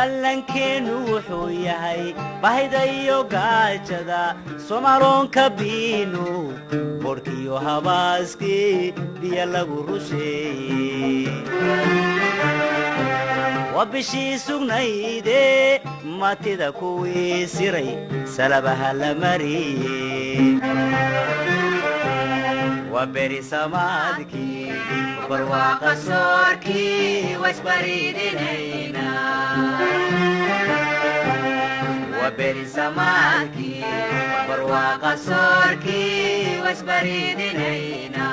ballankeenu wuxuu yahay baahida iyo gaajada Soomaaloonka biinu borkiyo habaaskii biyo lagu rusheeyey wabishii sugnayde matida kuwii siray salabaha la mariyey وبري سمادكي برواق صوركي واسبريدينينا وبري سمادكي برواق صوركي واسبريدينينا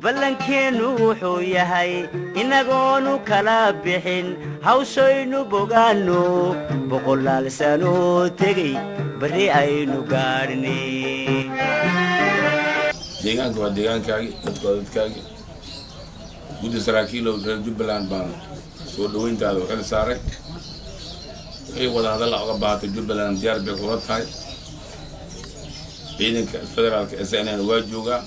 ballankeenu wuxuu yahay inagoonu kala bixin hawshaynu bogaano boqolaal sano tegay bari aynu gaarnay deegaanka waa deegaankaagi dadkaagi guddi saraakiil oo reer Jubbaland baan soo dhaweyntaada u xil saaray ay wada hadal uga baahatay Jubbaland diyaar bay kula tahay ciidanka federaalka SNN waa joogaa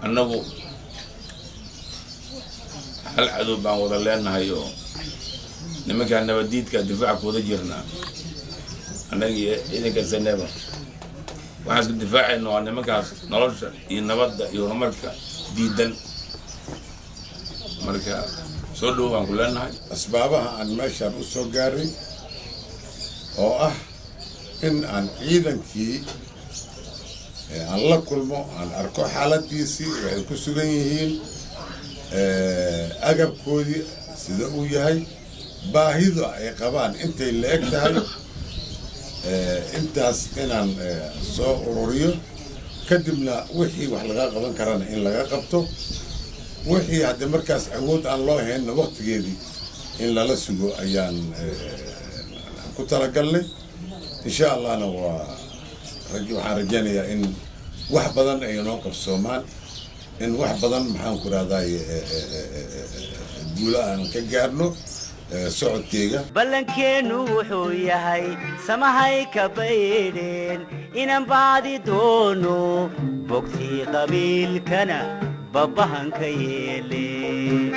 annagu hal cadow baan wada leenahay oo nimanka nabadiidka difaac kooda jirnaa annaga ciidanka SNN waxaan difaacayno waa nimankaas nolosha iyo nabadda iyo horumarka diidan marka soo dhow baan ku leenahay asbaabaha aan meeshaan u soo gaaray oo ah in aan ciidankii aan la kulmo aan arko xaaladiisii waxay ku sugan yihiin agabkoodii sida uu yahay baahidu ay qabaan intay la eg tahay intaas inaan soo ururiyo kadibna wixii wax laga qaban karana in laga qabto wixii hadda markaas awood aan loo hayna waqtigeedii in lala sugo ayaan ku talagalnay insha Allahna waxaan rajaynayaa in wax badan ay noo qabsoomaan in wax badan maxaan ku raadaay guula aan ka gaarno socodkeega ballankeenu wuxuu yahay samahay ka baydheen inaan baadi doono bogtii qabiilkana babahan ka yeelee